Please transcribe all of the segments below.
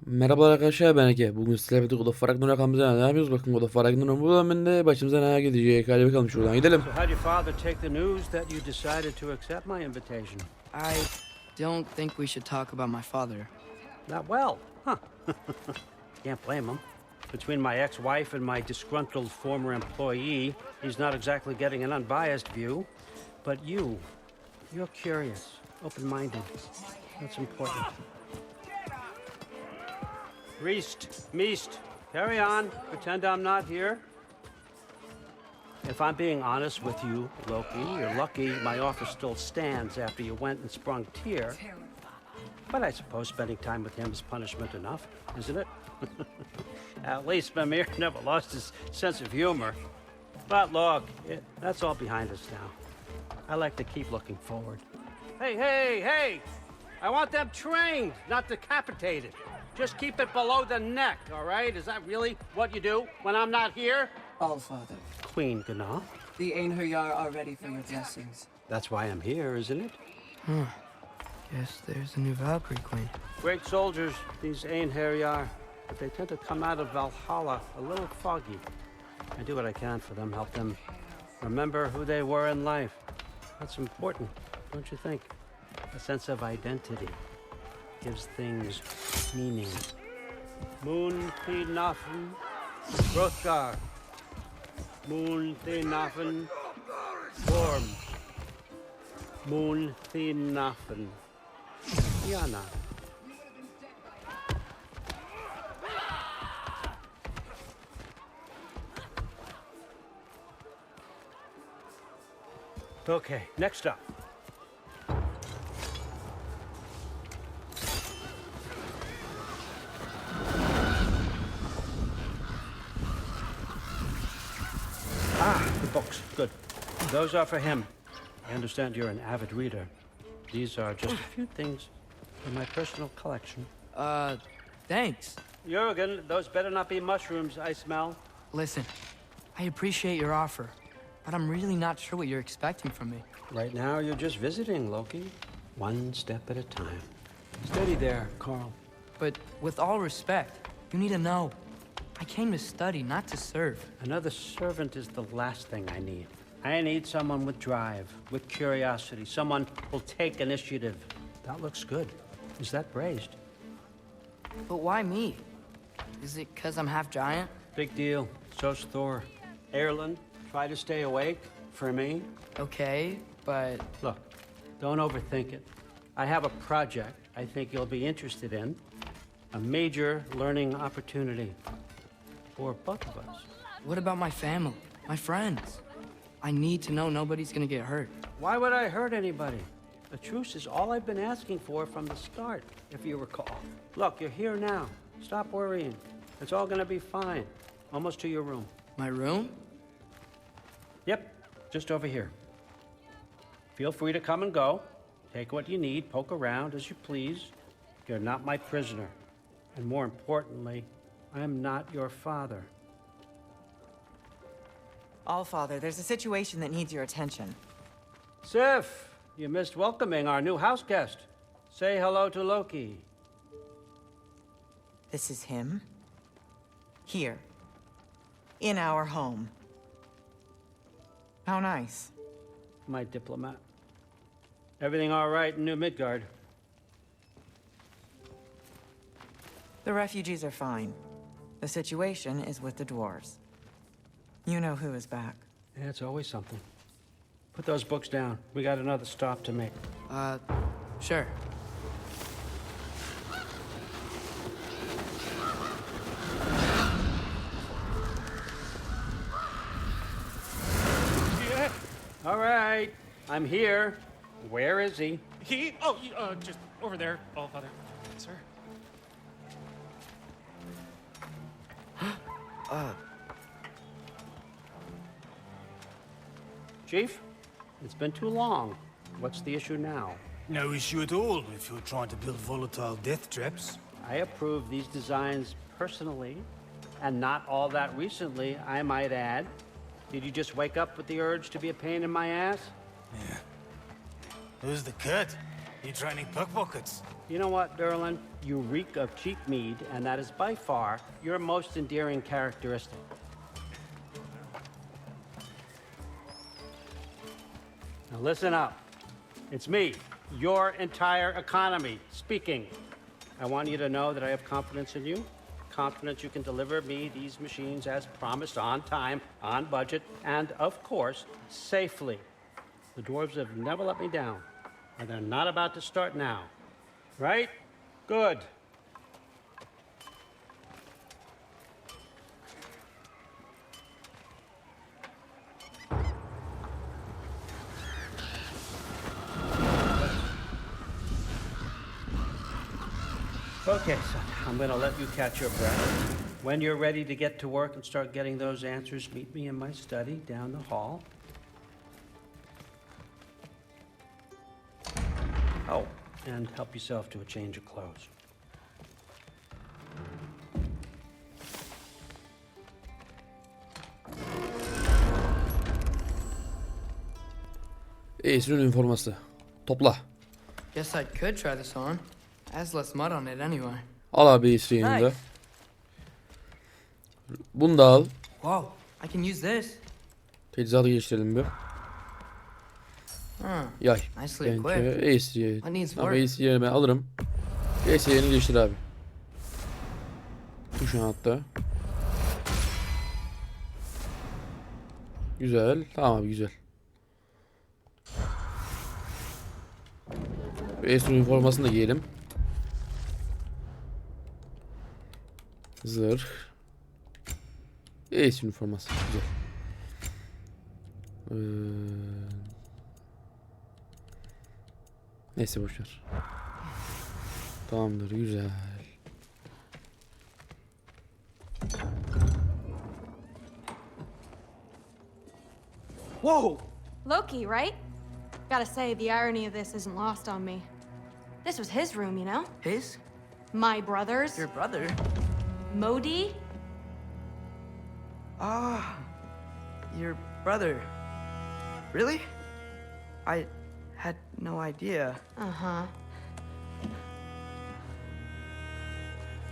Merhabalar arkadaşlar, ben Ege. Bugün sizlerle birlikte God of War Ragnarok'a'mıza ne yapıyoruz? Bakın God of War Ragnarok'un bu bölümünde başımıza neler gidecek. Hadi bakalım şuradan gidelim. So how'd your father take the news that you decided to accept my invitation? I don't think we should talk about my father. Not well, huh? Can't blame him. Between my ex-wife and my disgruntled former employee, he's not exactly getting an unbiased view. But you're curious, open-minded. That's important. Meest, carry on. Pretend I'm not here. If I'm being honest with you, Loki, you're lucky my offer still stands after you went and sprung Tyr. But I suppose spending time with him is punishment enough, isn't it? At least Mimir never lost his sense of humor. But look, that's all behind us now. I like to keep looking forward. Hey! I want them trained, not decapitated. Just keep it below the neck, all right? Is that really what you do when I'm not here? All, Father. Queen Gná. The Einherjar are ready for your blessings. That's why I'm here, isn't it? Guess there's a new Valkyrie queen. Great soldiers, these Einherjar, but they tend to come out of Valhalla a little foggy. I do what I can for them, help them remember who they were in life. That's important, don't you think? A sense of identity gives things meaning. Moon Nafen, Hrothgar. Moon Nafen, Worm. Moon Nafen, Yana. Okay, next up. The books, good. Those are for him. I understand you're an avid reader. These are just a few things in my personal collection. Thanks. Jurgen, those better not be mushrooms I smell. Listen, I appreciate your offer, but I'm really not sure what you're expecting from me. Right now, you're just visiting, Loki. One step at a time. Steady there, Carl. But with all respect, you need to know, I came to study, not to serve. Another servant is the last thing I need. I need someone with drive, with curiosity, someone who'll take initiative. That looks good. Is that braised? But why me? Is it because I'm half giant? Big deal. So's Thor. Erland, try to stay awake for me. Okay, but Look, don't overthink it. I have a project I think you'll be interested in. A major learning opportunity for both of us. what about my family, my friends? I need to know nobody's gonna get hurt. Why would I hurt anybody? A truce is all I've been asking for from the start, if you recall. Look, you're here now. Stop worrying. It's all gonna be fine. Almost to your room. My room? Yep, just over here. Feel free to come and go. Take what you need, poke around as you please. You're not my prisoner. And more importantly, I am not your father. All, Father, there's a situation that needs your attention. Sif, you missed welcoming our new house guest. Say hello to Loki. This is him. Here. In our home. How nice. My diplomat. Everything all right in New Midgard? The refugees are fine. The situation is with the dwarves. You know who is back. Yeah, it's always something. Put those books down. We got another stop to make. Sure. All right, I'm here. Where is he? Just over there, All Father. Sir. Chief, it's been too long. What's the issue now? No issue at all if you're trying to build volatile death traps. I approve these designs personally, and not all that recently, I might add. Did you just wake up with the urge to be a pain in my ass? Yeah. Who's the cut? You training pickpockets? You know what, Derlin? You reek of cheap mead, and that is by far your most endearing characteristic. Now listen up. It's me, your entire economy, speaking. I want you to know that I have confidence in you. Confidence you can deliver me these machines as promised, on time, on budget, and of course, safely. The dwarves have never let me down, and they're not about to start now. Right? Good. Okay, son, I'm gonna let you catch your breath. When you're ready to get to work and start getting those answers, meet me in my study down the hall. Oh, and help yourself to a change of clothes. Ace'in üniforması. Topla. Guess I could try this on. Has less mud on it anyway. Al abi Ace'in yanında. Nice. Bunu da al. Whoa, I can use this. Teçhizatı geliştirelim bir. Yay. Nicely Bence equipped. Ace'ye. What needs Abi work? Ace'i yerine ben alırım. Ace yerini geliştir abi. Bu şu an hatta. Güzel. Tamam abi güzel. Ace'in üniformasını da giyelim. Zırh. Ace üniforması. Güzel. Neyse boşver. Tamamdır. Güzel. Whoa! Loki, right? Gotta say, the irony of this isn't lost on me. This was his room, you know? His? My brother's. Your brother? Modi? Ah, your brother. Really? I had no idea. Uh-huh.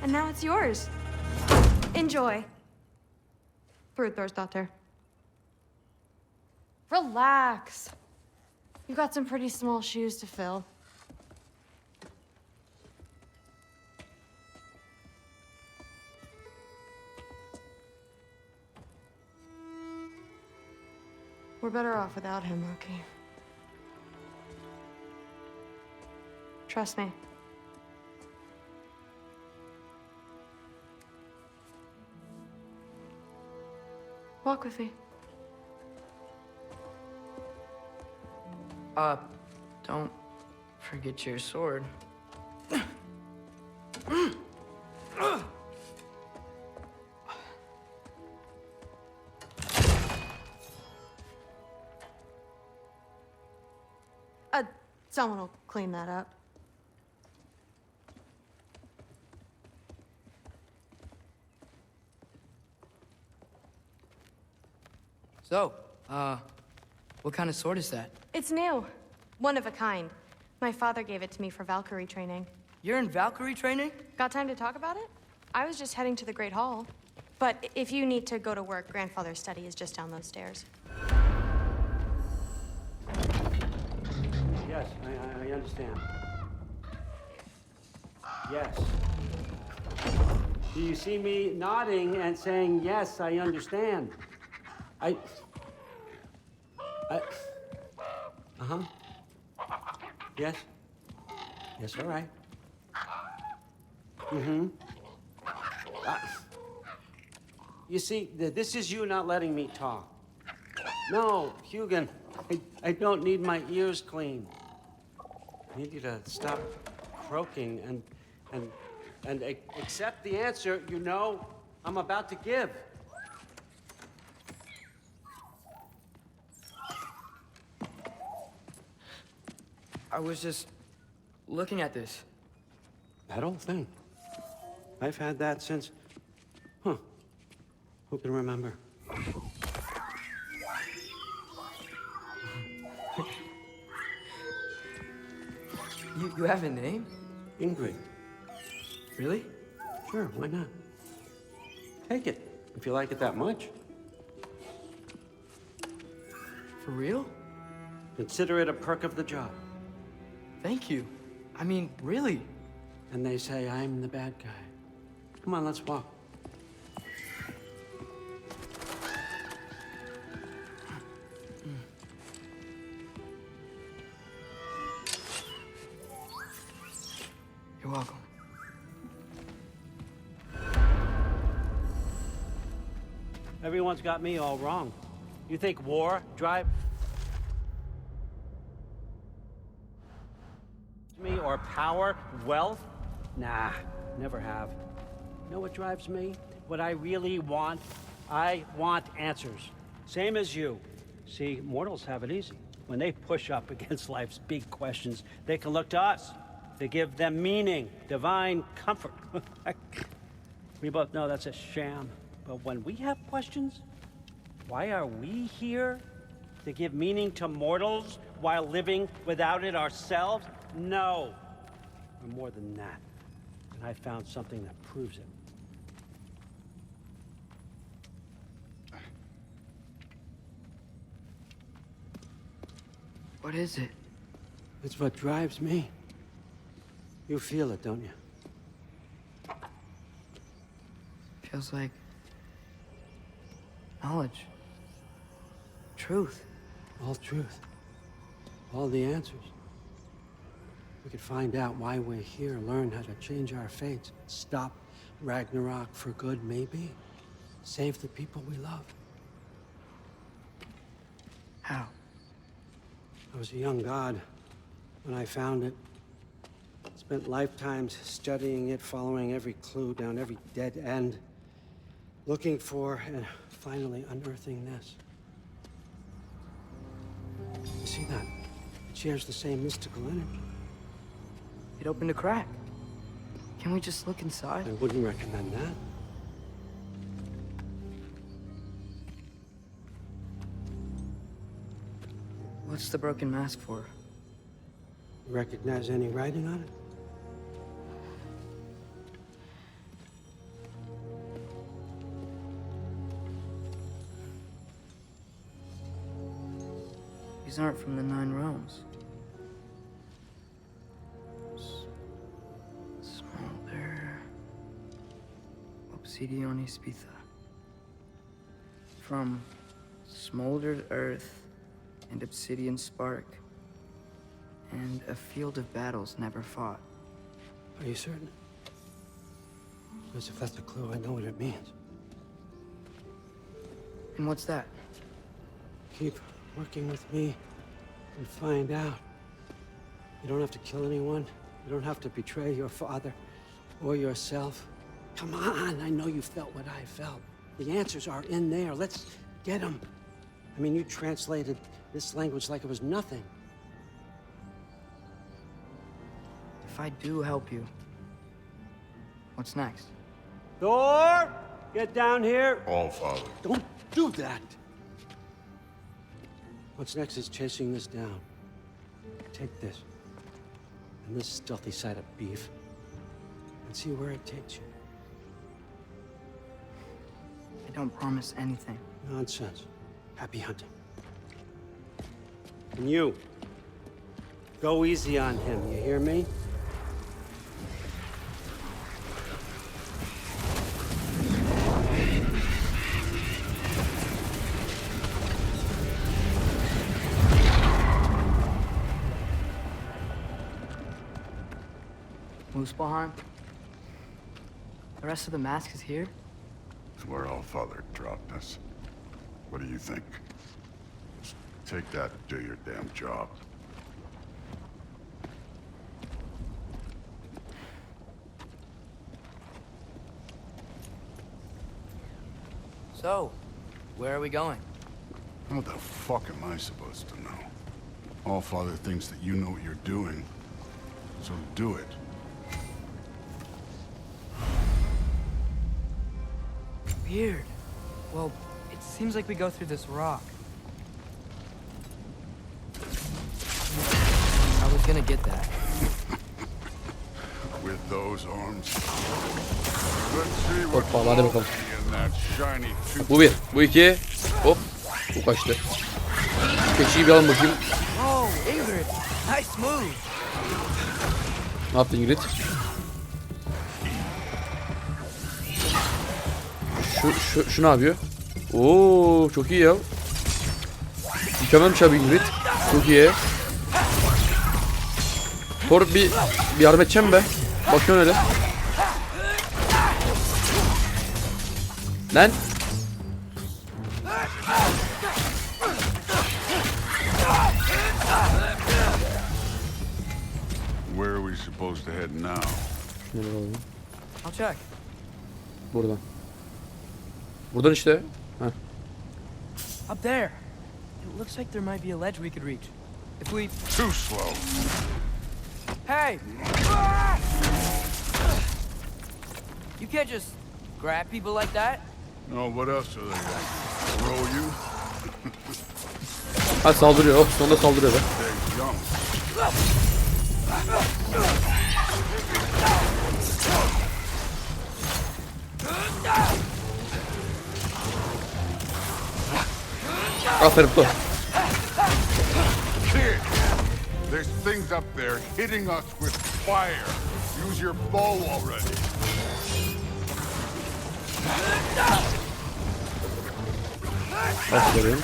And now it's yours. Enjoy. Brudthor's Relax. You've got some pretty small shoes to fill. We're better off without him, Loki. Trust me. Walk with me. Don't forget your sword. Someone will clean that up. So, what kind of sword is that? It's new. One of a kind. My father gave it to me for Valkyrie training. You're in Valkyrie training? Got time to talk about it? I was just heading to the Great Hall. But if you need to go to work, Grandfather's study is just down those stairs. Yes, I understand. Yes. Do you see me nodding and saying, yes, I understand? Uh-huh. Yes? Yes, all right. Mm-hmm. You see, this is you not letting me talk. No, Hugin, I don't need my ears cleaned. I need you to stop croaking and accept the answer you know I'm about to give. I was just looking at this. That old thing. I've had that since... Huh. Who can remember? You have a name? Ingrid. Really? Sure, why not? Take it, if you like it that much. For real? Consider it a perk of the job. Thank you. I mean, really. And they say I'm the bad guy. Come on, let's walk. You're welcome. Everyone's got me all wrong. You think war drives me, or power, wealth? Nah, never have. You know what drives me? What I really want? I want answers. Same as you. See, mortals have it easy. When they push up against life's big questions, they can look to us. They give them meaning, divine comfort. We both know that's a sham. But when we have questions, why are we here? To give meaning to mortals while living without it ourselves? No. We're more than that. And I found something that proves it. What is it? It's what drives me. You feel it, don't you? Feels like knowledge. Truth. All truth. All the answers. We could find out why we're here, learn how to change our fates, stop Ragnarok for good, maybe. Save the people we love. How? I was a young god when I found it. Spent lifetimes studying it, following every clue down every dead end, looking for and finally unearthing this. You see that? It shares the same mystical energy. It opened a crack. Can we just look inside? I wouldn't recommend that. What's the broken mask for? You recognize any writing on it? These aren't from the Nine Realms. Smolder. Obsidion Ispitha. From smoldered earth and obsidian spark. And a field of battles never fought. Are you certain? Because if that's a clue, I know what it means. And what's that? Keep working with me and find out. You don't have to kill anyone. You don't have to betray your father or yourself. Come on, I know you felt what I felt. The answers are in there. Let's get them. I mean, you translated this language like it was nothing. If I do help you, what's next? Thor, get down here. All, Father. Don't do that. What's next is chasing this down. Take this and this stealthy side of beef and see where it takes you. I don't promise anything. Nonsense. Happy hunting. And you, go easy on him, you hear me? Muspelheim? The rest of the mask is here? It's where All Father dropped us. What do you think? Just take that and do your damn job. So, where are we going? What the fuck am I supposed to know? All Father thinks that you know what you're doing, so do it. Weird. Well, it seems like we go through this rock. I was gonna get that. those arms. Let's see what Hoppa hadi bakalım. in that shiny tooth. Bu bir. Bu iki. Hop. Bu kaçtı. Keçiyi bir alın bakayım. Oh, Ingrid, nice move. Ne yaptın Ingrid? Şu ne yapıyor? Oo çok iyi ya. Mükemmelmiş abi Ingrid. Çok iyi. Thor bir yardım edeceğim be. Bakıyorsun öyle. Lan. Where are we supposed to head now? Şunları alalım. I'll check. Buradan. Buradan işte. Heh. Up there. It looks like there might be a ledge we could reach. If we... Too slow. Hey! You can't just grab people like that. No, what else are they gonna throw you? Ha saldırıyor. Oh sonunda saldırıyor be. They're young. Aferin Thor. Kid, there's things up there hitting us with fire. Use your bow already. Aferin.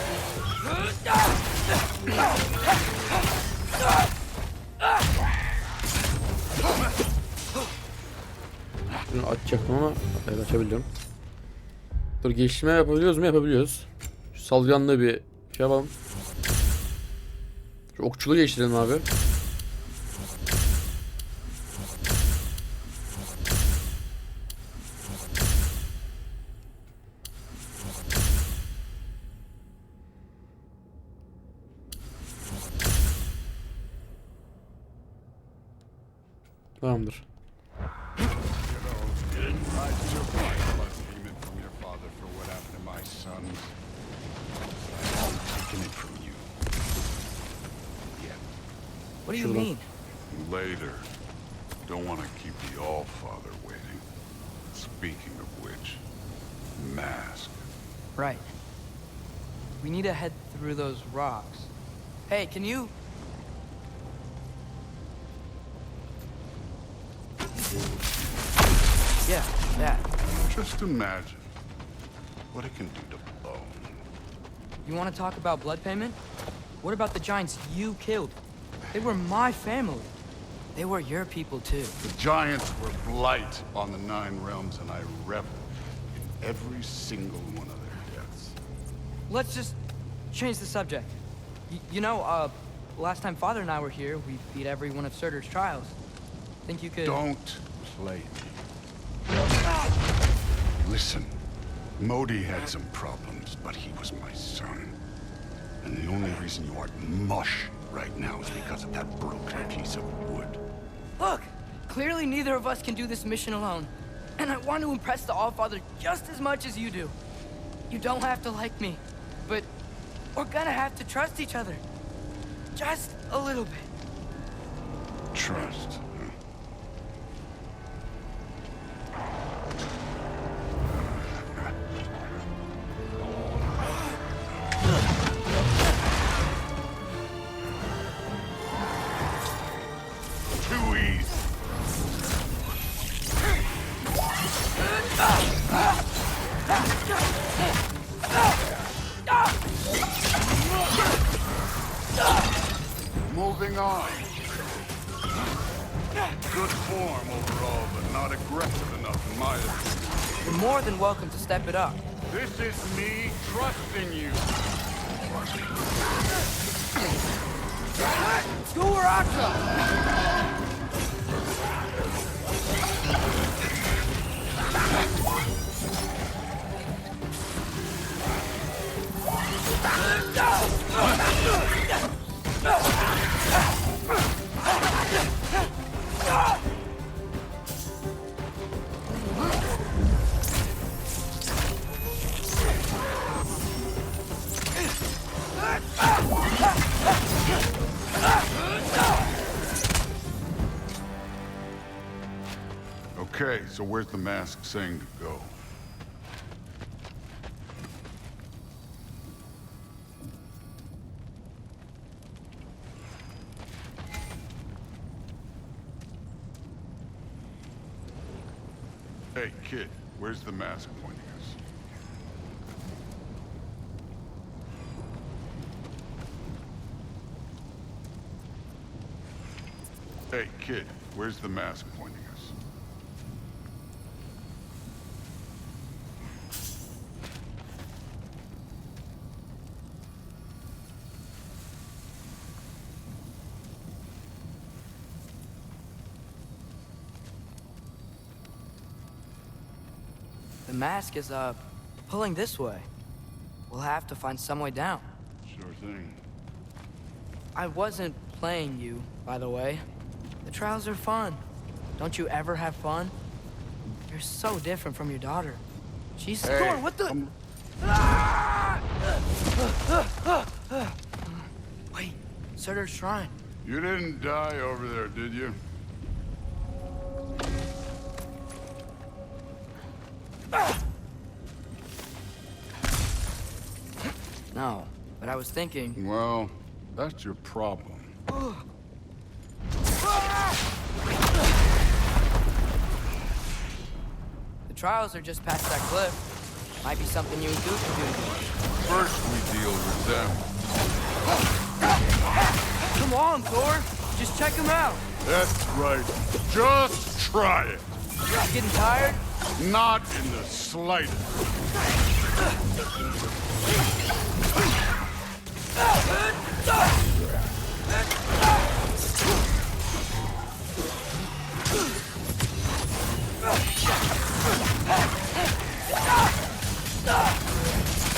Şunu açacaktım ama evet açabiliyorum. Dur geliştirme yapabiliyoruz mu? Yapabiliyoruz. Şu salyanlı bir şey yapalım. Şu okçuluğu geliştirelim abi. Tamamdır. What do you mean? Later. Don't want to keep the All-Father waiting. Speaking of which, mask. Right. We need to head through those rocks. Hey, can you... Yeah, that. Just imagine what it can do to bone. You want to talk about blood payment? What about the giants you killed? They were my family. They were your people too. The giants were blight on the Nine Realms, and I reveled in every single one of their deaths. Let's just change the subject. You know, last time Father and I were here, we beat every one of Surtur's trials. Think you could... Don't play me. Listen, Modi had some problems, but he was my son. And the only reason you aren't mush right now is because of that broken piece of wood. Look! Clearly neither of us can do this mission alone. And I want to impress the All-Father just as much as you do. You don't have to like me, but we're gonna have to trust each other. Just a little bit. Trust. Too easy. Moving on. Good form overall, but not aggressive enough in my opinion. You're more than welcome to step it up. This is me trusting you. so where's the mask saying to go? Hey, kid, where's the mask pointing us? Hey, kid, where's the mask pointing us? The mask is, pulling this way. We'll have to find some way down. Sure thing. I wasn't playing you, by the way. The trials are fun. Don't you ever have fun? You're so different from your daughter. She's Hey, Thor, what the? Ah! Wait, Surtur's shrine. You didn't die over there, did you? No, but I was thinking. Well, that's your problem. The trials are just past that cliff. Might be something you and Duke can do. First we deal with them. Come on, Thor. Just check them out. That's right. Just try it. Getting tired? Not in the slightest.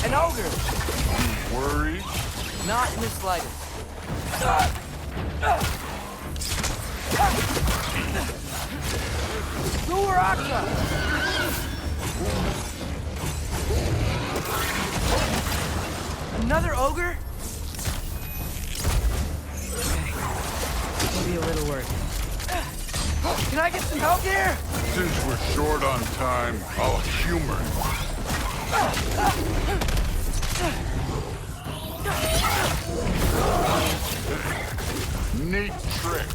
An ogre. Worried? Not in the slightest. War Ragnarok'a. Another ogre? Okay. Maybe a little work. Can I get some help here? Since we're short on time, I'll humor it. Neat trick.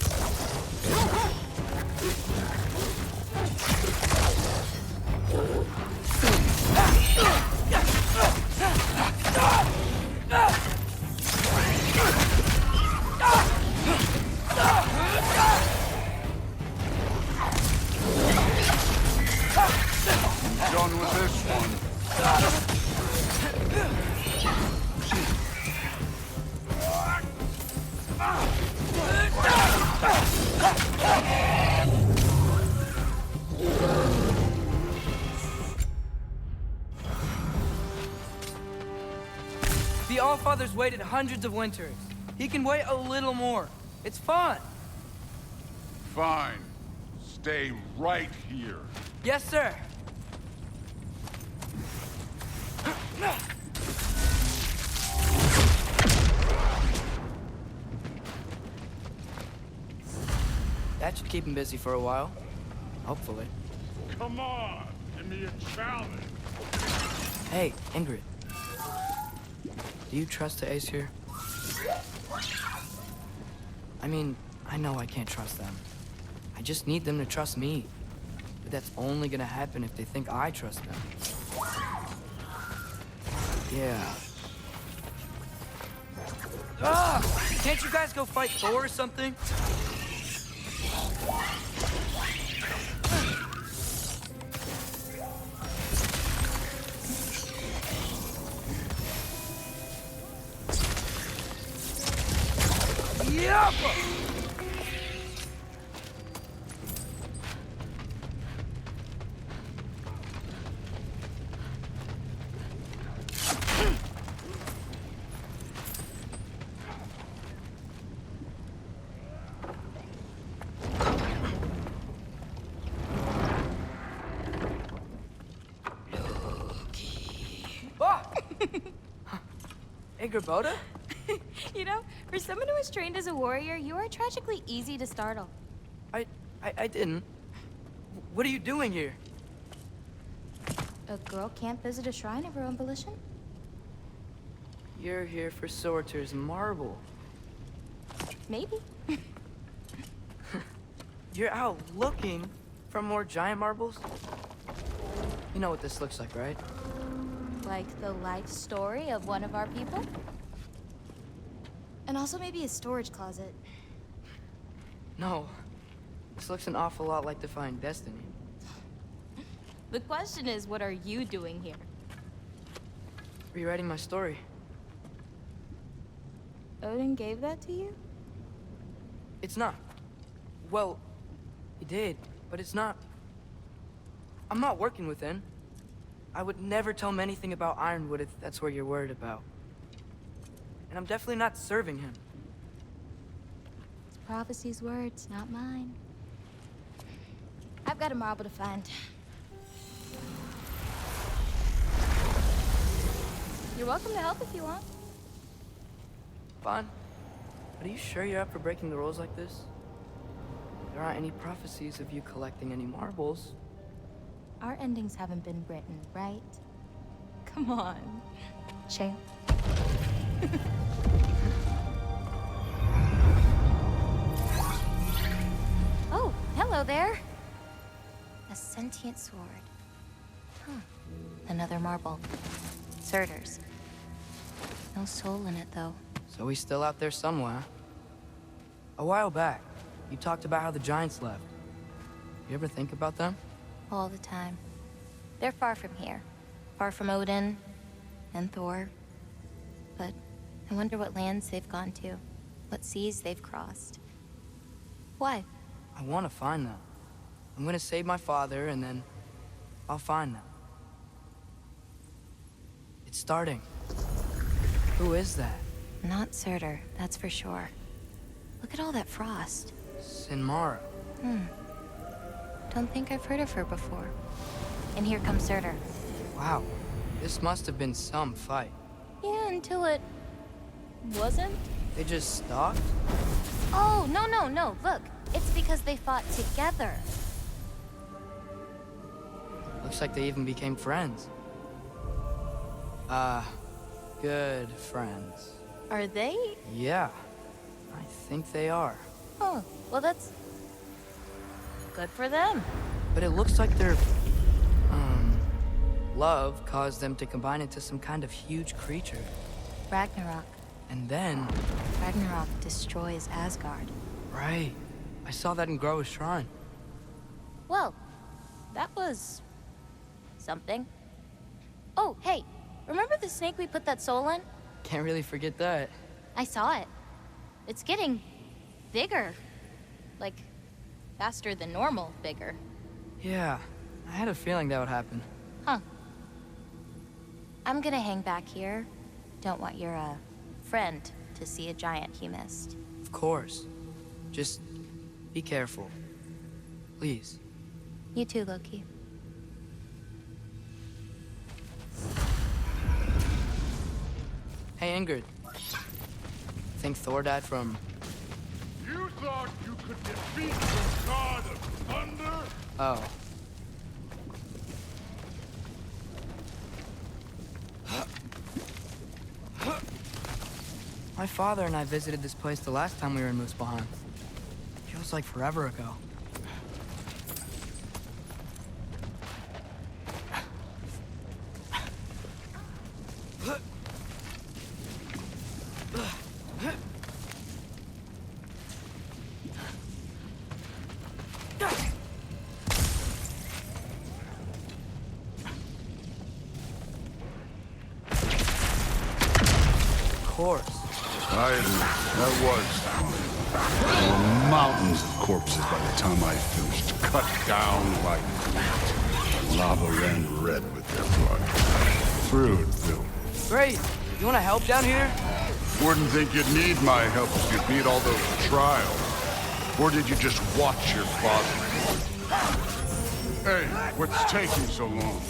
Done with this one. The Allfather's waited hundreds of winters. He can wait a little more. It's fun. Fine. Stay right here. Yes, sir. That should keep him busy for a while. Hopefully. Come on, give me a challenge. Hey, Ingrid. Do you trust the Ace here? I mean, I know I can't trust them. I just need them to trust me. But that's only gonna happen if they think I trust them. Yeah. Ah! Can't you guys go fight Thor or something? Yup! Ingrid, You know, for someone who was trained as a warrior, you are tragically easy to startle. I didn't. What are you doing here? A girl can't visit a shrine of her own volition? You're here for Sorter's marble. Maybe. You're out looking for more giant marbles? You know what this looks like, right? Like the life story of one of our people? And also maybe a storage closet. No. This looks an awful lot like Defying Destiny. The question is, what are you doing here? Rewriting my story. Odin gave that to you? It's not. Well, he did, but it's not. I'm not working with him. I would never tell him anything about Ironwood if that's what you're worried about. And I'm definitely not serving him. It's prophecy's words, not mine. I've got a marble to find. You're welcome to help if you want. Fine. But are you sure you're up for breaking the rules like this? There aren't any prophecies of you collecting any marbles. Our endings haven't been written, right? Come on. Shale. Oh, hello there. A sentient sword. Huh. Another marble. Surtur's. No soul in it, though. So he's still out there somewhere. A while back, you talked about how the giants left. You ever think about them? All the time. They're far from here. Far from Odin and Thor. But I wonder what lands they've gone to. What seas they've crossed. Why? I want to find them. I'm gonna save my father, and then I'll find them. It's starting. Who is that? Not Surtur, that's for sure. Look at all that frost. Sinmara. Don't think I've heard of her before. And here comes Surtur. Wow. This must have been some fight. Yeah, until it... wasn't? They just stopped? Oh, no. Look, it's because they fought together. Looks like they even became friends. Good friends. Are they? Yeah, I think they are. Oh, well that's... good for them. But it looks like their, love caused them to combine into some kind of huge creature. Ragnarok. And then... Ragnarok destroys Asgard. Right. I saw that in Groa's shrine. Well, that was... something. Oh, hey, remember the snake we put that soul in? Can't really forget that. I saw it. It's getting... bigger. Like, faster than normal bigger. Yeah, I had a feeling that would happen. Huh. I'm gonna hang back here. Don't want your, friend to see a giant he missed. Of course. Just be careful. Please. You too, Loki. Hey, Ingrid. Think Thor died from... You thought you could defeat the god of thunder? Oh. My father and I visited this place the last time we were in Muspelheim. Feels like forever ago. Of course. I admit, that was fun. There were mountains of corpses by the time I finished, cut down like meat. Lava ran red with their blood. Through it, Bill. Great. You want to help down here? Wouldn't think you'd need my help if you beat all those trials. Or did you just watch your father? Hey, what's taking so long?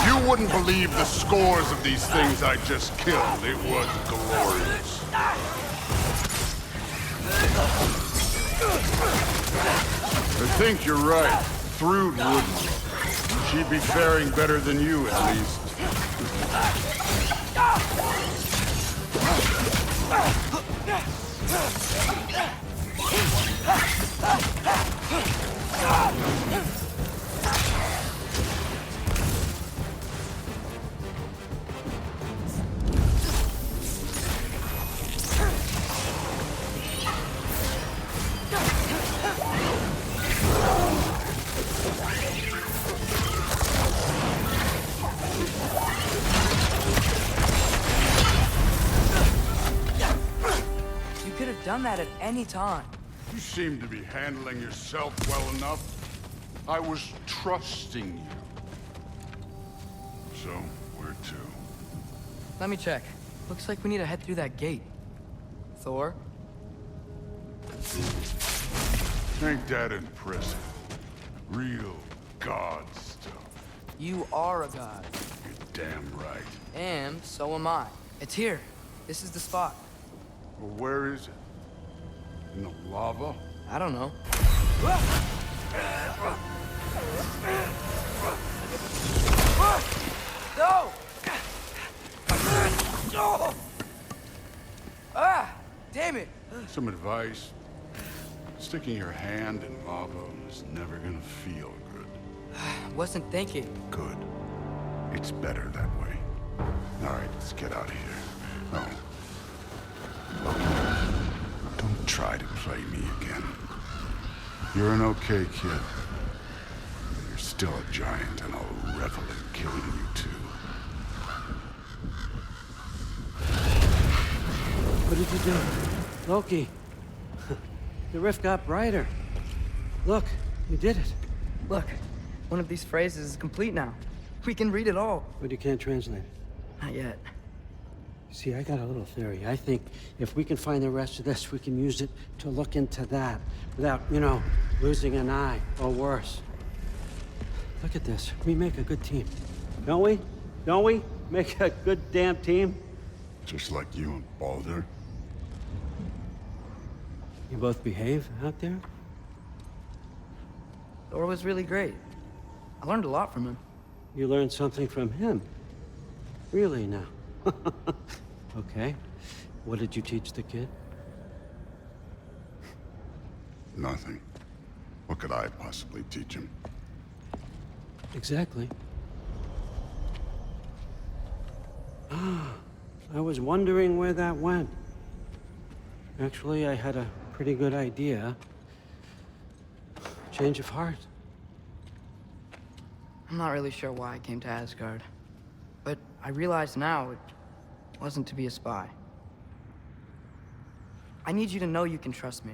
You wouldn't believe the scores of these things I just killed. It was glorious. I think you're right. Thrud wouldn't. She'd be faring better than you, at least. Done that at any time. You seem to be handling yourself well enough. I was trusting you. So, where to? Let me check. Looks like we need to head through that gate. Thor? Ain't that impressive? Real god stuff. You are a god. You're damn right. And so am I. It's here. This is the spot. Well, where is it? In the lava? I don't know. No! Ah! Damn it! Some advice. Sticking your hand in lava is never gonna feel good. Wasn't thinking. Good. It's better that way. All right, let's get out of here. No. Don't try to play me again. You're an okay kid. But you're still a giant, and I'll revel in killing you too. What did you do? Loki. The rift got brighter. Look, you did it. Look, one of these phrases is complete now. We can read it all. But you can't translate it. Not yet. See, I got a little theory. I think if we can find the rest of this, we can use it to look into that without, you know, losing an eye or worse. Look at this. We make a good team. Don't we? Don't we? Make a good damn team? Just like you and Baldur. You both behave out there? Thor was really great. I learned a lot from him. You learned something from him? Really now? Okay. What did you teach the kid? Nothing. What could I possibly teach him? Exactly. Ah, I was wondering where that went. Actually, I had a pretty good idea. Change of heart. I'm not really sure why I came to Asgard. But I realize now it wasn't to be a spy. I need you to know you can trust me.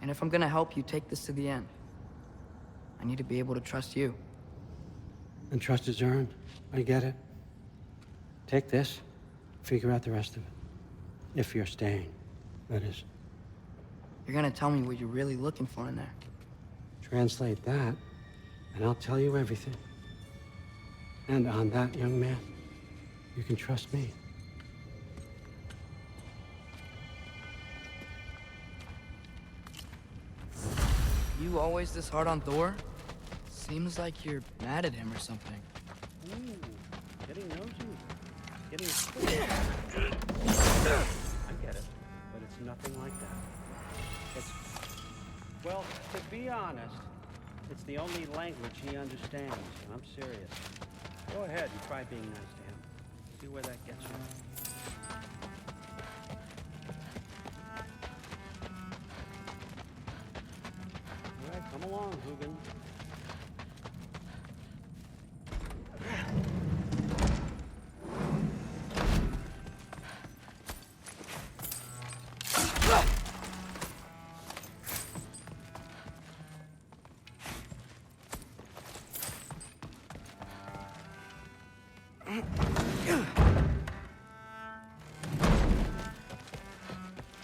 And if I'm gonna help you take this to the end, I need to be able to trust you. And trust is earned. I get it. Take this, figure out the rest of it. If you're staying, that is. You're gonna tell me what you're really looking for in there. Translate that, and I'll tell you everything. And on that, young man, you can trust me. You always this hard on Thor? Seems like you're mad at him or something. Ooh, getting nosy. Getting... I get it, but it's nothing like that. It's... Well, to be honest, it's the only language he understands, and I'm serious. Go ahead and try being nice to him. See where that gets you. All right, come along, Hugin.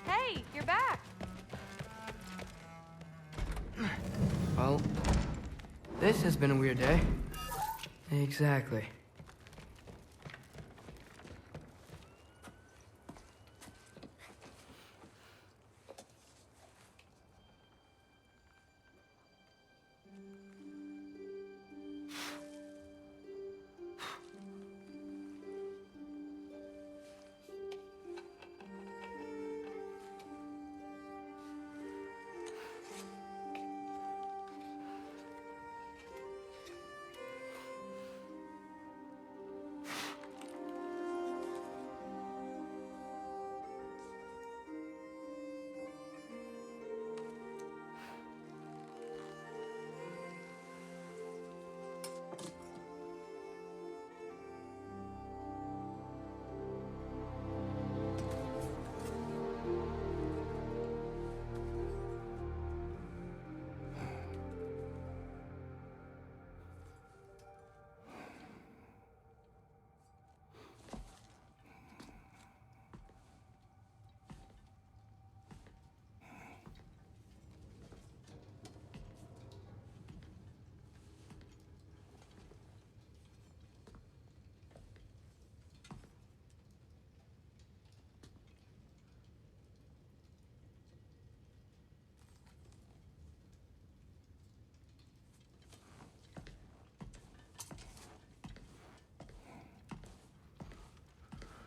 Hey, you're back. Well, this has been a weird day. Exactly.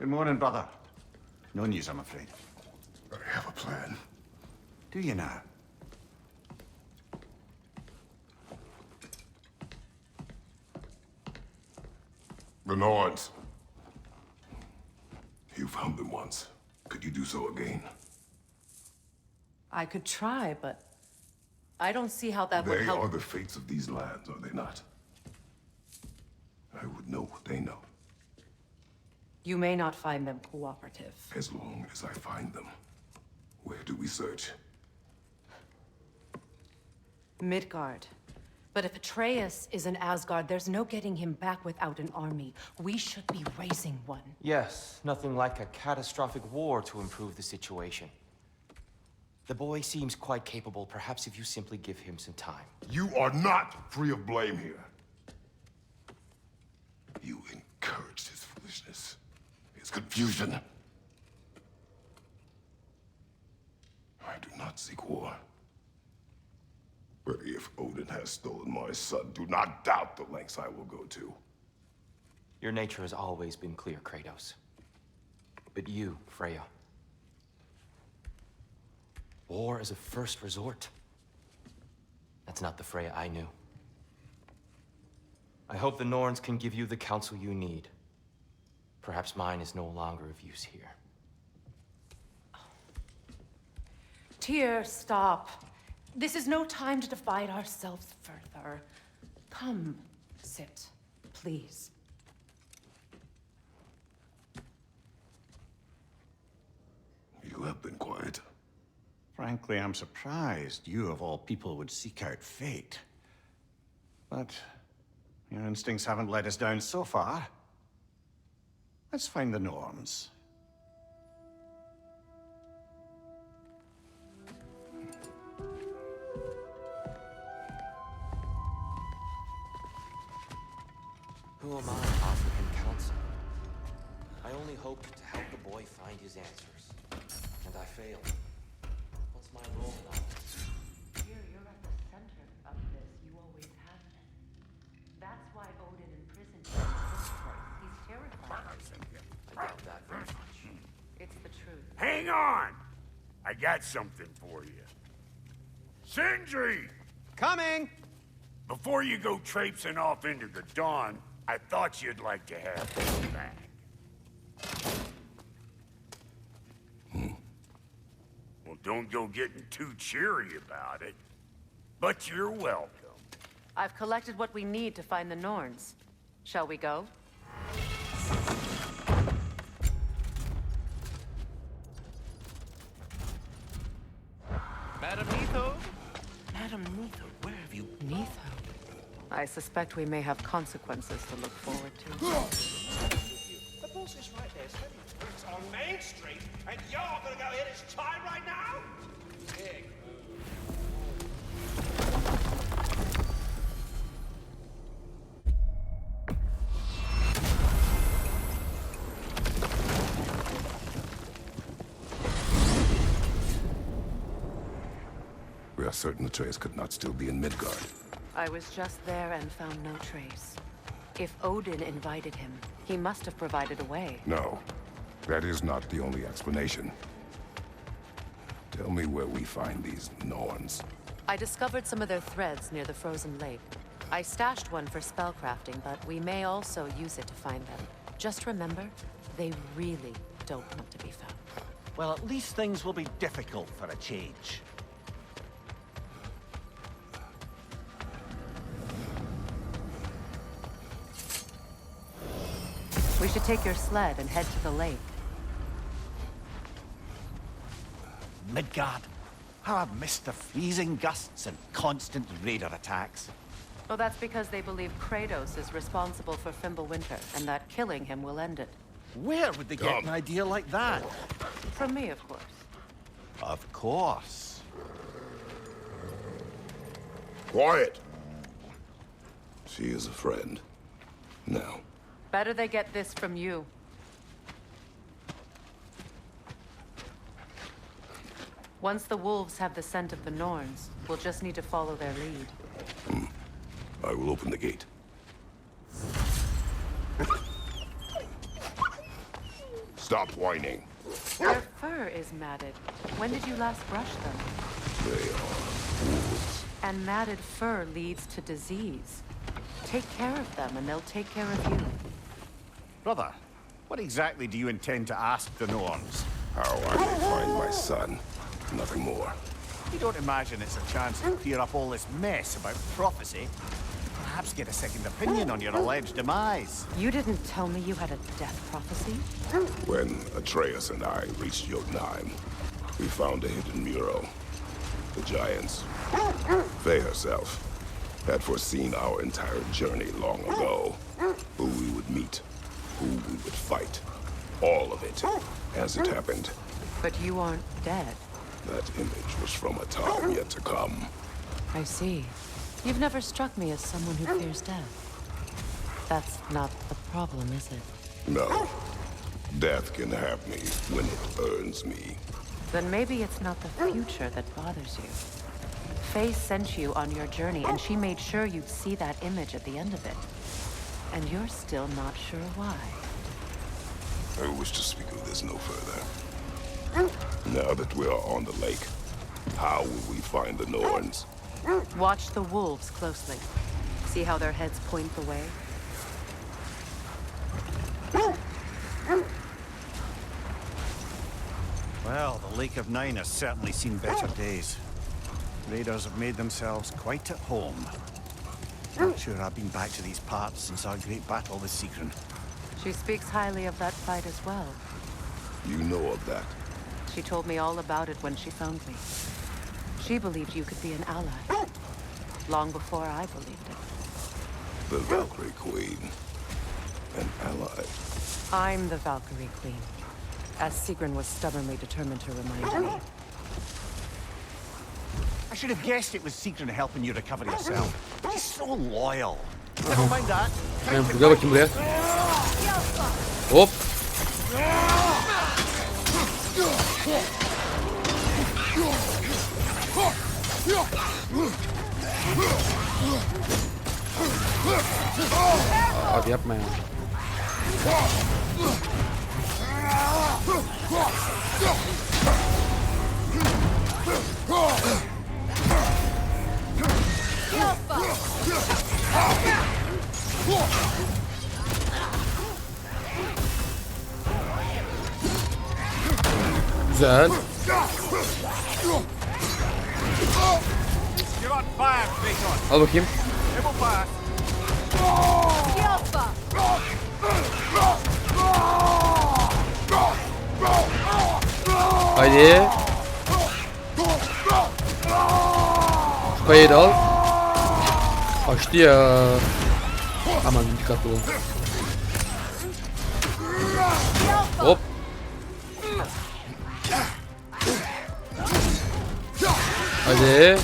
Good morning, brother. No news, I'm afraid. I have a plan. Do you now? The Norns. You found them once. Could you do so again? I could try, but I don't see how that would They help. are the fates of these lands, are they not? I would know what they know, You may not find them cooperative. as long as I find them. Where do we search? Midgard. But if Atreus is in Asgard, there's no getting him back without an army. We should be raising one. Yes, nothing like a catastrophic war to improve the situation. The boy seems quite capable. Perhaps if you simply give him some time. You are not free of blame here. You encouraged his foolishness, his confusion. I do not seek war. But if Odin has stolen my son, do not doubt the lengths I will go to. Your nature has always been clear, Kratos. But you, Freya. War is a first resort. That's not the Freya I knew. I hope the Norns can give you the counsel you need. Perhaps mine is no longer of use here. Tyr, stop. This is no time to divide ourselves further. Come, sit, please. You have been quiet. Frankly, I'm surprised you, of all people, would seek out fate. But your instincts haven't let us down so far. Let's find the Norns. Who am I to offer him counsel? I only hoped to help the boy find his answers. And I failed. What's my role in all this? Tyr, you're at the center of this. You always have been. That's why Odin imprisoned you in this place. He's terrified. I doubt that very much. It's the truth. Hang on! I got something for you. Sindri! Coming! Before you go traipsing off into the dawn, I thought you'd like to have this back. Well, don't go getting too cheery about it. But you're welcome. I've collected what we need to find the Norns. Shall we go? Madam Neatho? Madam Neatho, where have you... Neatho? I suspect we may have consequences to look forward to. The boss is right there, steady. It's on Main Street, and you're gonna go hit his tie right now? Big We are certain Atreus could not still be in Midgard. I was just there and found no trace. If Odin invited him, he must have provided a way. No, that is not the only explanation. Tell me where we find these Norns. I discovered some of their threads near the frozen lake. I stashed one for spellcrafting, but we may also use it to find them. Just remember, they really don't want to be found. Well, at least things will be difficult for a change. We should take your sled and head to the lake. Midgard. How I've missed the freezing gusts and constant raider attacks. Oh, that's because they believe Kratos is responsible for Fimbulwinter, and that killing him will end it. Where would they get an idea like that? From me, of course. Of course. Quiet! She is a friend. Now. Better they get this from you. Once the wolves have the scent of the Norns, we'll just need to follow their lead. I will open the gate. stop whining. Their fur is matted. When did you last brush them? They are wolves. And matted fur leads to disease. Take care of them and they'll take care of you. Brother, what exactly do you intend to ask the Norns? How I may find my son. Nothing more. You don't imagine it's a chance to clear up all this mess about prophecy? Perhaps get a second opinion on your alleged demise. You didn't tell me you had a death prophecy? When Atreus and I reached Jotunheim, we found a hidden mural. The giants, Faye herself, had foreseen our entire journey long ago. Who we would meet, who we would fight. All of it, as it happened. But you aren't dead. That image was from a time yet to come. I see. You've never struck me as someone who fears death. That's not the problem, is it? No. Death can have me when it earns me. Then maybe it's not the future that bothers you. Faye sent you on your journey, and she made sure you'd see that image at the end of it. And you're still not sure why. I wish to speak of this no further. Now that we are on the lake, how will we find the Norns? Watch the wolves closely. See how their heads point the way? Well, the Lake of Nine has certainly seen better days. Raiders have made themselves quite at home. Not sure I've been back to these parts since our great battle with Sigrun. She speaks highly of that fight as well. You know of that? She told me all about it when she found me. She believed you could be an ally. Long before I believed it. The Valkyrie Queen. An ally. I'm the Valkyrie Queen. As Sigrun was stubbornly determined to remind me. I should have guessed it was Sigrun helping you recover yourself. She's so loyal. Never mind that. Gel bakayım buraya. Hop. Abi yapma ya. Güzel. Al bakayım. Haydi. Şu kayayı da al. Açtı ya. Aman dikkatli olun. Hop. Hadi.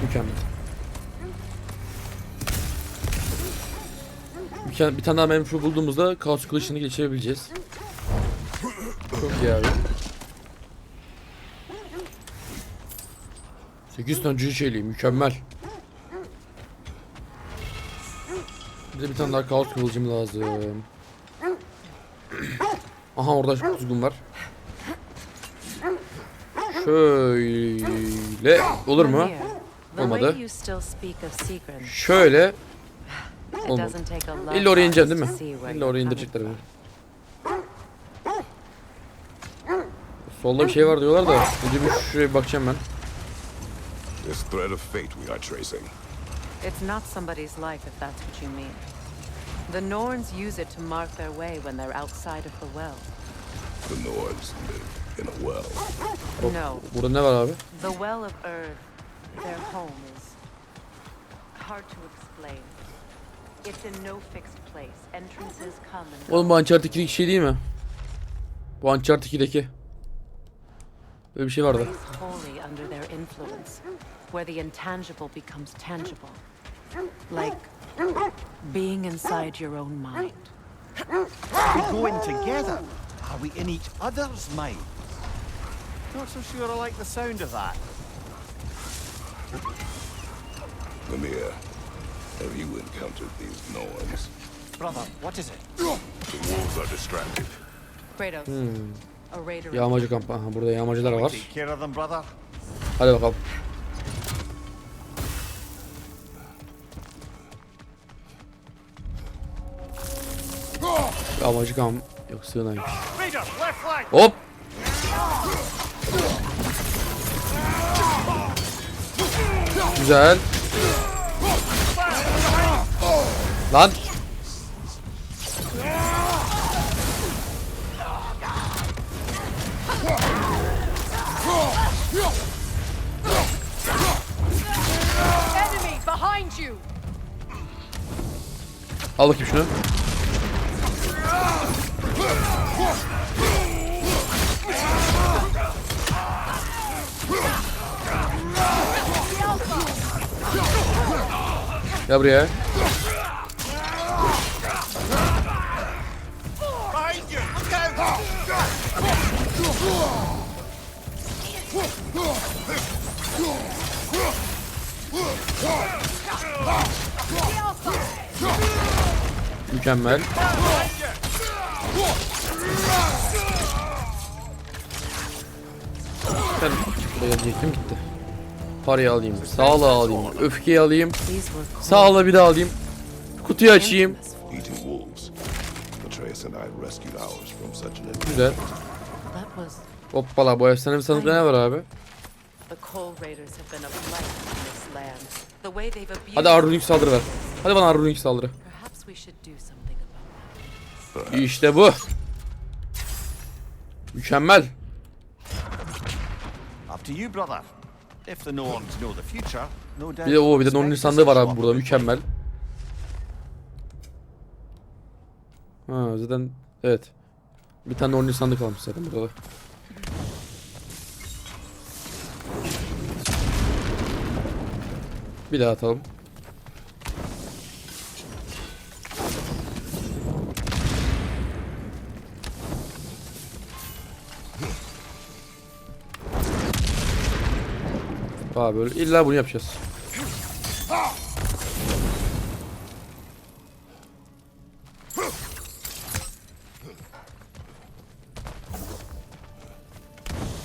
Mükemmel. Bir tane daha menfur bulduğumuzda kaos kılıçını geçirebileceğiz. Çok iyi abi. 8 tane cüce şeyliği mükemmel. Bize bir tane daha kaos kılıcım lazım. Aha orada kuzgun var. Şöyle olur mu? Olmadı. Şöyle. Olmadı. İlla oraya ineceğim değil mi? İlla oraya indirecekler beni. Solda bir şey var diyorlar da. Önce bir şuraya bir bakacağım ben. This thread of fate we are tracing. It's not somebody's life if that's what you mean. The Norns use it to mark their way when they're outside of the well. The Nords live in a well. No. Burada ne var abi? The well of Earth, their home is hard to explain. It's in no fixed place. Entrances come and go. Oğlum bu Uncharted 2 şey değil mi? Bu Uncharted 2'deki. Böyle bir şey vardı. Wholly under their influence, where the intangible becomes tangible, like being inside your own mind. We go in together. Are we in each other's mind? Not so sure I like the sound of that. Mimir, have you encountered these Norns? Brother, what is it? The wolves are distracted. Kratos, a raider. Yağmacı kampı. Aha, burada yağmacılar var. Take care of them, brother. Hadi bakalım. Yağmacı kamp. Yok sığınaymış. Raider, left flank. Hop. Güzel. Lan. Enemy behind you. Al bakayım şunu. Gel buraya. Mükemmel. Ben buraya gelecektim gitti. Parayı alayım, sağlığı alayım, öfkeyi alayım, sağlığı bir daha alayım, kutuyu açayım. Eating wolves. Atreus and I rescued ours from such an event. Güzel. Hoppala, bu efsanevi sandıkta ne var abi? The Coal Raiders have been a blight on this land. The way they've abused. Hadi Arrunik saldırı ver. Hadi bana Arrunik saldırı. Perhaps we should do something about that. İşte bu. Mükemmel. Up to you, brother. If the Norns know the future, no doubt. Bir de Nornin sandığı var abi burada, mükemmel. Ha zaten evet. Bir tane Nornin sandık kalmış zaten burada da. Bir daha atalım. Abi böyle illa bunu yapacağız.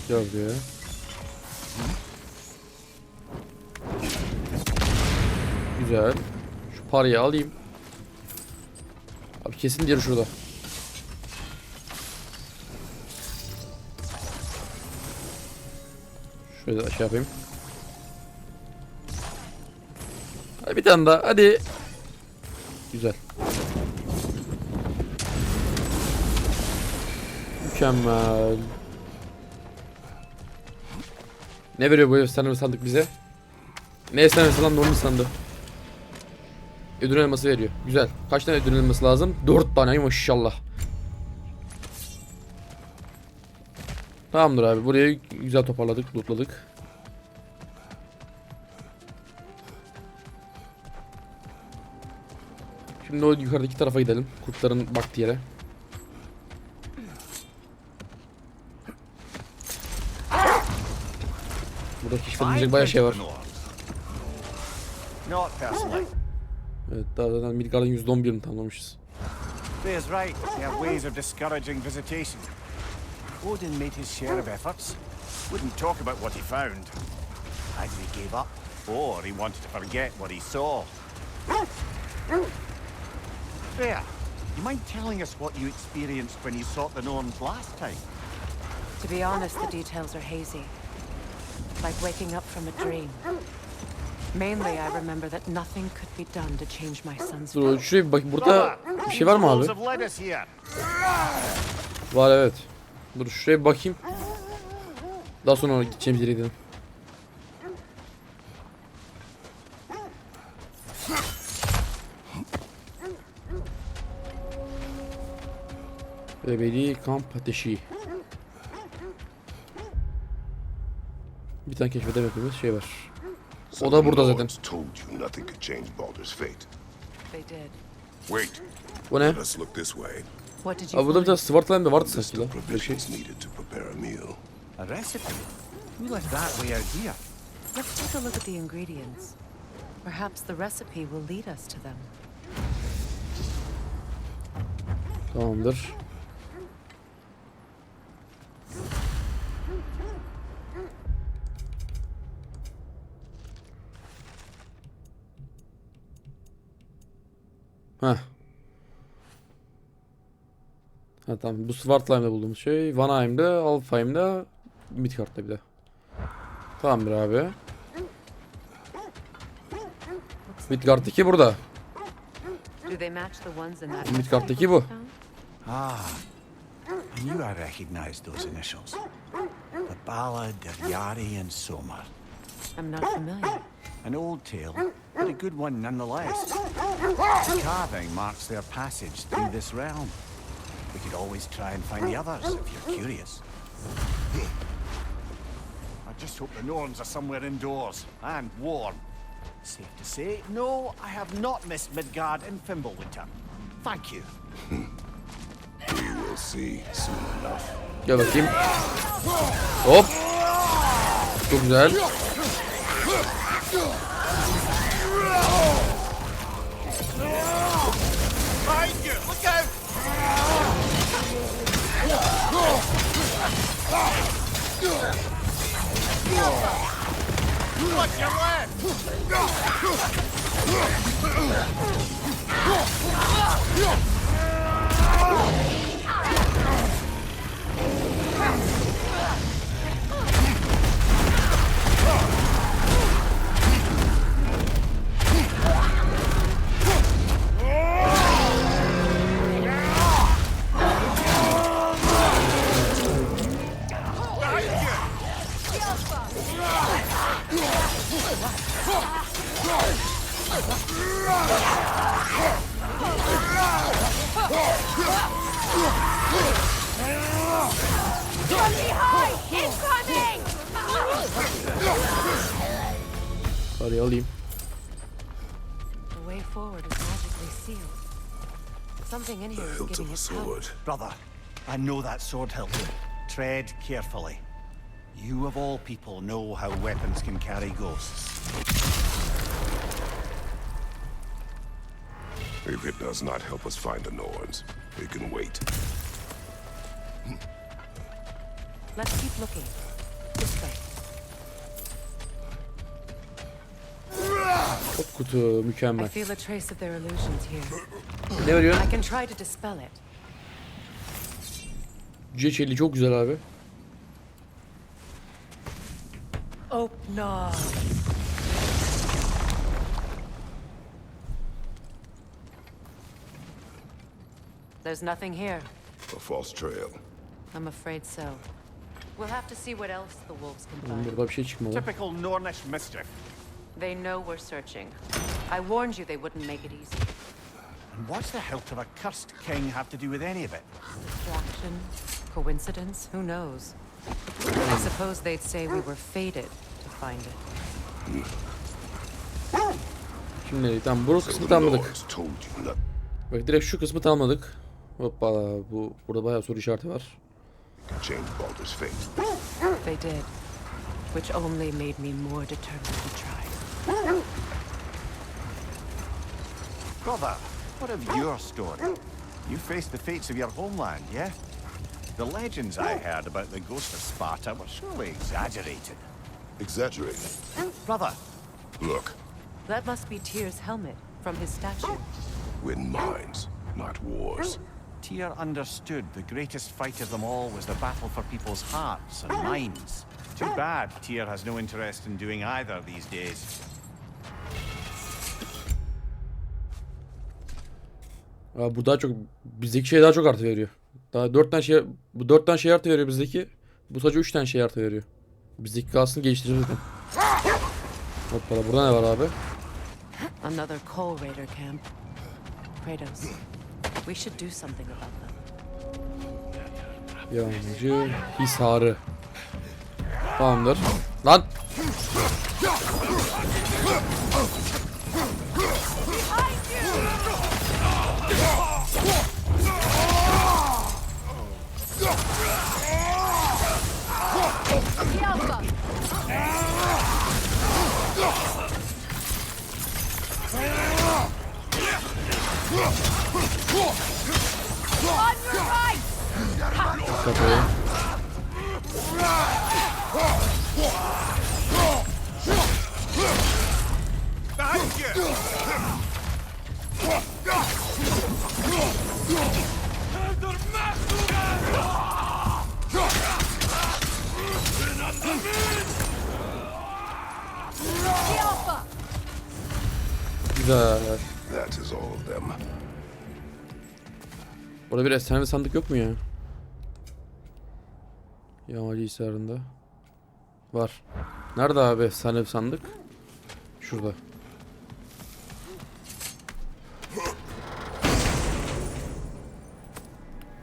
Gel buraya. Güzel. Şu parayı alayım. Abi kesin diğeri şurada. Şöyle aşağı yapayım. Hadi bir tane daha. Hadi. Güzel. Mükemmel. Ne veriyor bu efsanevi sandık bize? Ne efsanevisi lan, normal sandığı. Ödül elması veriyor. Güzel. Kaç tane ödül elması lazım? 4 tane maşallah. Tamamdır abi. Burayı güzel toparladık, lootladık. Şimdi o yukarıdaki tarafa gidelim. Kurtların baktığı yere. Burada keşfedilecek bayağı şey var. Evet, daha zaten Midgard'ın %11'ini tamamlamışız. Thea's right. They have ways of discouraging visitation. Odin made his share of efforts. Wouldn't talk about what he found. Either he gave up, or he wanted to forget what he saw. There. You mind telling us what you experienced when you sought the Norns last time? To be honest, the details are hazy. Like waking up from a dream. Mainly, I remember that nothing could be done to change my son's fate. Dur şuraya bir bak, burada bir şey var mı abi? Var evet. Dur şuraya bir bakayım. Daha sonra gideceğimiz yere gidelim. Ebedi kamp ateşi. Bir tane keşfedemediğimiz şey var. O da burada zaten. Told you nothing could change Baldur's fate. They did. Wait. Bu ne? Let's look this way. What did you Abi burada bir tane find? Svartland da vardı sanki lan. Provisions needed to prepare a meal. A recipe? We left that way out here. Let's take a look at the ingredients. Perhaps the recipe will lead us to them. Tamamdır. Heh. Ha tamam, bu Svartlime'da bulduğumuz şey. Vanaheim'de, Alfheim'de, Midgard'da bir de. Tamamdır abi. Midgard'daki burada. Do they match the ones in that? Midgard'daki bu. Ah, I knew I recognized those initials. The Ballad of Yari and Somar. I'm not familiar. An old tale, but a good one nonetheless. The carving marks their passage through this realm. We could always try and find the others if you're curious. I just hope the Norns are somewhere indoors and warm. Safe to say, no, I have not missed Midgard in Fimbulwinter. Thank you. We will see soon enough. Gel bakayım. Hop. Çok güzel. Behind you! Look out! Watch your left! From behind! Incoming! Hadi alayım. The way forward is magically sealed. Something in here is Hilt giving of a us power. sword. Brother, I know that sword hilt. Tread carefully. You of all people know how weapons can carry ghosts. If it does not help us find the Norns, we can wait. Let's keep looking. This way. Top kutu mükemmel. I feel a trace of their illusions here. Ne veriyor? I can try to dispel it. Cüce çeliği çok güzel abi. Open up. There's nothing here. A false trail. I'm afraid so. We'll have to see what else the wolves can find. Burada bir şey çıkmadı. Typical Nornish mischief. They know we're searching. I warned you they wouldn't make it easy. And what's the hilt of a cursed king have to do with any of it? Distraction? Coincidence? Who knows? I suppose they'd say we were fated to find it. Şimdi nereye? Tamam, bu kısmı tamamladık. Bak direkt şu kısmı tamamladık. Hoppala, burada bayağı soru işareti var. Change Baldur's fate. They did, which only made me more determined to try. Brother, what of your story? You faced the fates of your homeland, yeah? The legends I heard about the ghost of Sparta were surely exaggerated. Exaggerated? Brother. Look, That must be Tyr's helmet from his statue. win minds, not wars. Tyr understood the greatest fight of them all was the battle for people's hearts and minds. Too bad Tyr has no interest in doing either these days. Bu daha çok, bizdeki şey daha çok artı veriyor. Daha 4 tane şey, bu 4 tane şey artı veriyor bizdeki. Bu sadece 3 tane şey artı veriyor. Bizdeki kalsın, geliştireceğiz zaten. Hoppala, burada ne var abi? Another Coal Raider camp. Kratos, we should do something about them. Yağmacı hisarı. Tamamdır. Lan. Kapıyı. Güzel. That is all of them. Burada bir efsane sandık yok mu ya? Yağmacı hisarında. Var. Nerede abi efsane sandık? Şurada.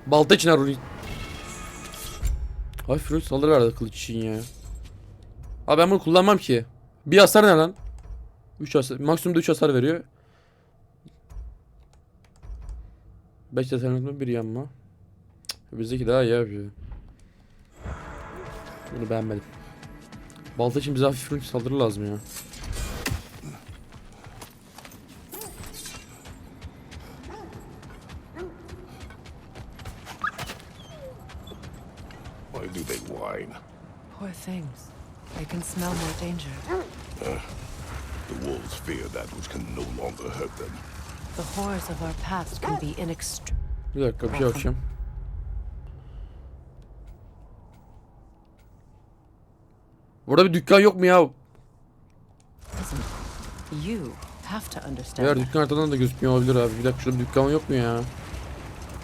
Balta için Aruni. Hafif ruh saldırı verdi kılıç için ya. Abi ben bunu kullanmam ki. Bir hasar ne lan? 3 hasar, maksimumda 3 hasar veriyor. 5 hasar bir yanma. Bizdeki daha iyi yapıyor. Bunu beğenmedim. Balta için bize hafif ruh saldırı lazım ya. Why do they whine? Poor things. They can smell more danger. The wolves fear that which can no longer hurt them. The horrors of our past can be inextricable. Bir dakika bir şey bakacağım. Burada bir dükkan yok mu ya? You have to understand. Eğer dükkan haritadan da gözükmüyor olabilir abi. Bir dakika şurada bir dükkan yok mu ya?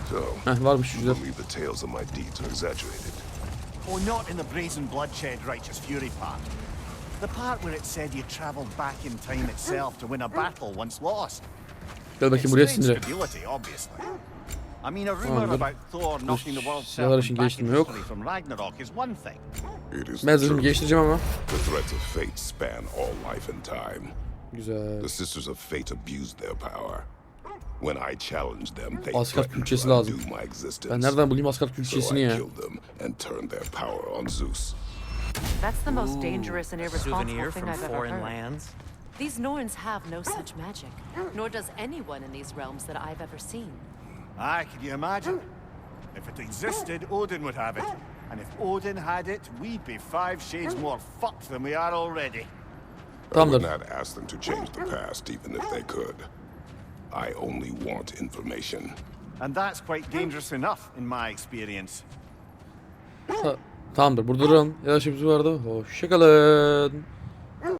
So, varmış güzel. believe the tales of my deeds are exaggerated. Oh, not in the brazen bloodshed righteous fury part. The part where it said you traveled back in time itself to win a battle once lost. Gel bakayım buraya It's sindire. stability, obviously. I mean, a rumor about Thor knocking the world Silahlar için back in geliştirme yok. history from Ragnarok is one thing. It is Ben the zırhımı truth. geliştireceğim ama. The threats of fate span all life and time. Güzel. The Sisters of Fate abused their power. When I challenged them, they Asgard threatened külçesi to lazım. undo my existence. Ben nereden bulayım Asgard So külçesini I ya? killed them and turned their power on Zeus. That's the most dangerous and a irresponsible souvenir thing from I've ever foreign heard. lands? These Norns have no such magic, nor does anyone in these realms that I've ever seen. Aye, can you imagine? If it existed, Odin would have it. And if Odin had it, we'd be 5 shades more fucked than we are already. I would not ask them to change the past, even if they could. I only want information. And that's quite dangerous enough, in my experience. Tamamdır burada duralım. Yavaş bir vardı. Hoşçakalın.